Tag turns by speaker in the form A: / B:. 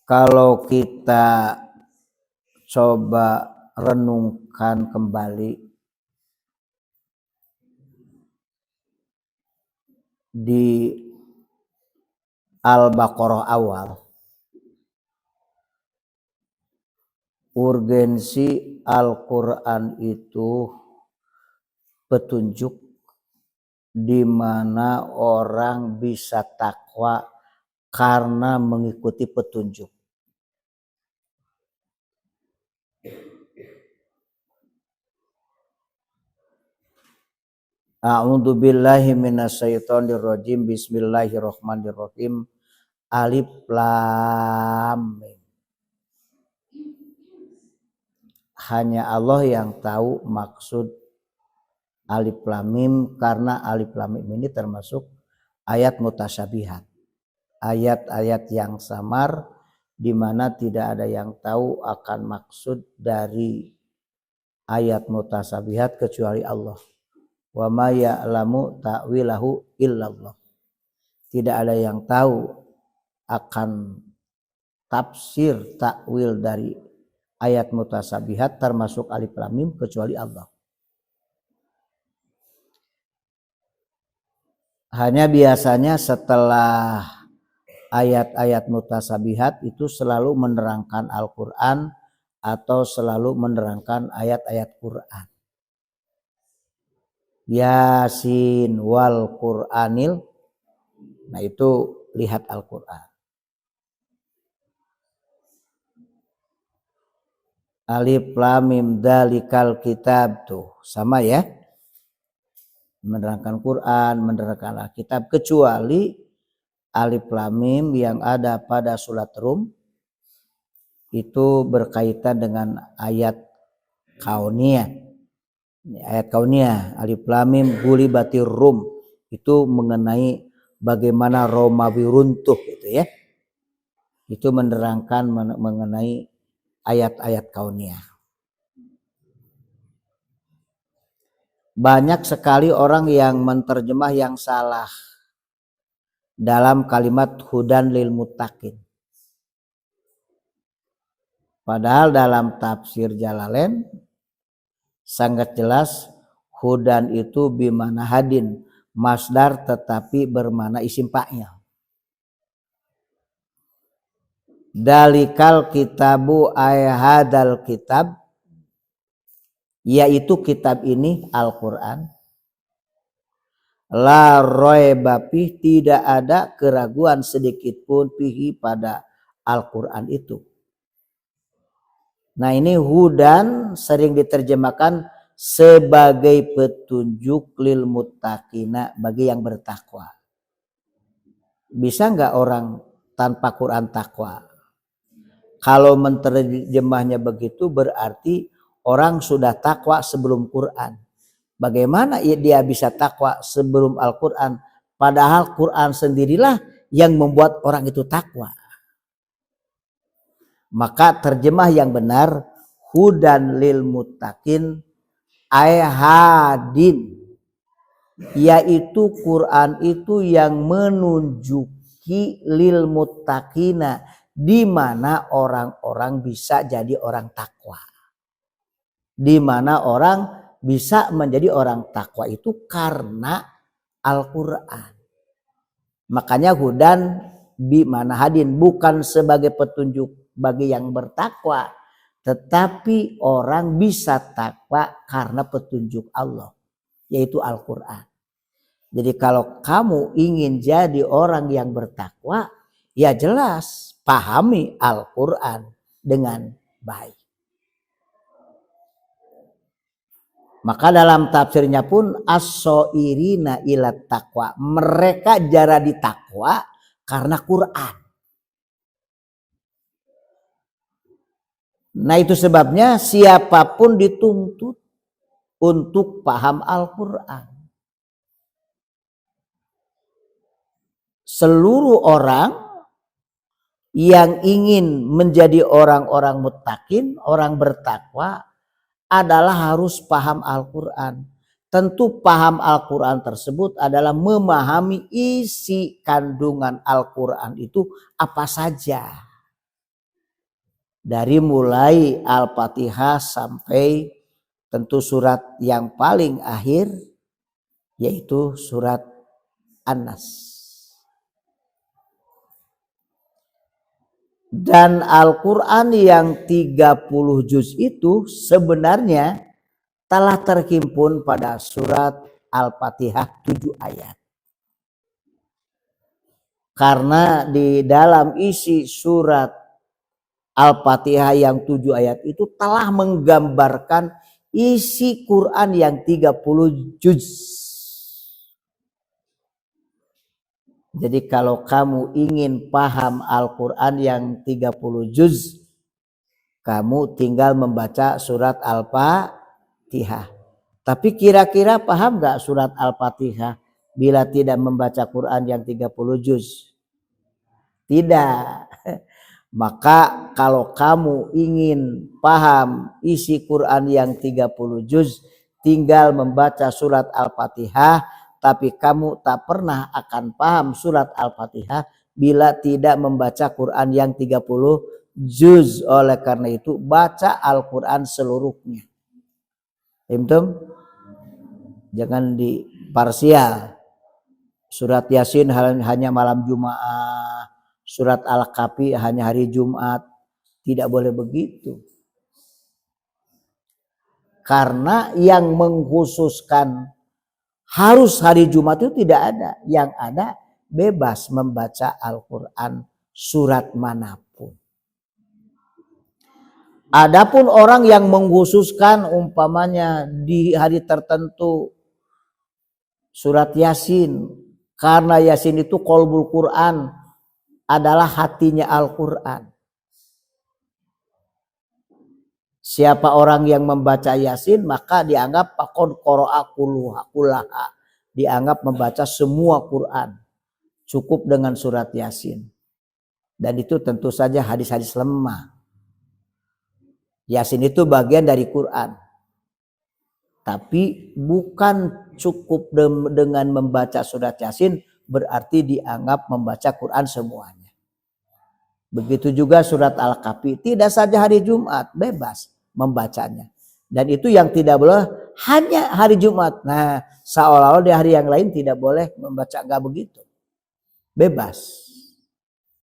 A: Kalau kita coba renungkan kembali di Al-Baqarah awal, urgensi Al-Quran itu petunjuk di mana orang bisa takwa karena mengikuti petunjuk. A'udzu billahi minasyaitonir rajim. Bismillahirrahmanirrahim. Alif lam mim. Hanya Allah yang tahu maksud alif lam mim, karena alif lam mim ini termasuk ayat mutasyabihat. Ayat-ayat yang samar di mana tidak ada yang tahu akan maksud dari ayat mutasyabihat kecuali Allah. Wa ma ya'lamu ta'wilahu illallah. Tidak ada yang tahu akan tafsir takwil dari ayat mutasyabihat termasuk alif lam mim kecuali Allah. Hanya biasanya setelah ayat-ayat mutasyabihat itu selalu menerangkan Al-Quran atau selalu menerangkan ayat-ayat Quran. Yasin wal Qur'anil. Nah itu lihat Al-Quran. Alif lam mim dalikal kitab, tuh sama ya. Menerangkan Quran, menerangkan Alkitab, kecuali alif lam mim yang ada pada surat Rum itu berkaitan dengan ayat kauniyah. Ayat kauniyah, alif lam mim gulibatir Rum, itu mengenai bagaimana Romawi runtuh gitu ya. Itu menerangkan mengenai ayat-ayat kauniyah. Banyak sekali orang yang menterjemah yang salah dalam kalimat hudan lil muttaqin. Padahal dalam tafsir Jalalain sangat jelas hudan itu bimana hadin, masdar tetapi bermana isim fa'il. Dalikal kitabu ayhadal kitab, yaitu kitab ini Al-Quran. La raiba fih, tidak ada keraguan sedikit pun fihi pada Al-Quran itu. Nah ini hudan sering diterjemahkan sebagai petunjuk lil muttaqina, bagi yang bertakwa. Bisa nggak orang tanpa Quran takwa? Kalau menerjemahnya begitu berarti orang sudah takwa sebelum Quran. Bagaimana dia bisa takwa sebelum Al-Quran? Padahal Quran sendirilah yang membuat orang itu takwa. Maka terjemah yang benar hudan lil muttaqin ay hadin, yaitu Quran itu yang menunjuki lil muttaqina, di mana orang-orang bisa jadi orang takwa. Di mana orang bisa menjadi orang takwa itu karena Al-Quran. Makanya hudan bi mana hadin, bukan sebagai petunjuk bagi yang bertakwa, tetapi orang bisa takwa karena petunjuk Allah, yaitu Al-Quran. Jadi kalau kamu ingin jadi orang yang bertakwa, ya jelas pahami Al-Quran dengan baik. Maka dalam tafsirnya pun as-soirina ilat taqwa, mereka jadi takwa karena Quran. Nah itu sebabnya siapapun dituntut untuk paham Al-Quran. Seluruh orang yang ingin menjadi orang-orang muttaqin, orang bertakwa, adalah harus paham Al-Quran. Tentu paham Al-Quran tersebut adalah memahami isi kandungan Al-Quran itu apa saja. Dari mulai Al-Fatihah sampai tentu surat yang paling akhir yaitu surat An-Nas. Dan Al-Quran yang 30 juz itu sebenarnya telah terhimpun pada surat Al-Fatihah 7 ayat. Karena di dalam isi surat Al-Fatihah yang 7 ayat itu telah menggambarkan isi Quran yang 30 juz. Jadi kalau kamu ingin paham Al-Quran yang 30 juz, kamu tinggal membaca surat Al-Fatihah. Tapi kira-kira paham gak surat Al-Fatihah bila tidak membaca Quran yang 30 juz? Tidak. Maka kalau kamu ingin paham isi Quran yang 30 juz, tinggal membaca surat Al-Fatihah, tapi kamu tak pernah akan paham surat Al-Fatihah bila tidak membaca Quran yang 30 juz. Oleh karena itu baca Al-Quran seluruhnya. Imtum? Jangan di parsial. Surat Yasin hanya malam Jumat. Surat Al-Kahfi hanya hari Jumat. Tidak boleh begitu. Karena yang mengkhususkan harus hari Jumat itu tidak ada. Yang ada bebas membaca Al-Quran surat manapun. Adapun orang yang mengkhususkan umpamanya di hari tertentu surat Yasin. Karena Yasin itu qalbul Quran, adalah hatinya Al-Quran. Siapa orang yang membaca Yasin maka dianggap faqad qara'a kullaha. Dianggap membaca semua Quran. Cukup dengan surat Yasin. Dan itu tentu saja hadis-hadis lemah. Yasin itu bagian dari Quran. Tapi bukan cukup dengan membaca surat Yasin berarti dianggap membaca Quran semuanya. Begitu juga surat Al-Kahfi, tidak saja hari Jumat, bebas membacanya. Dan itu yang tidak boleh hanya hari Jumat. Nah, seolah-olah di hari yang lain tidak boleh membaca, enggak begitu. Bebas.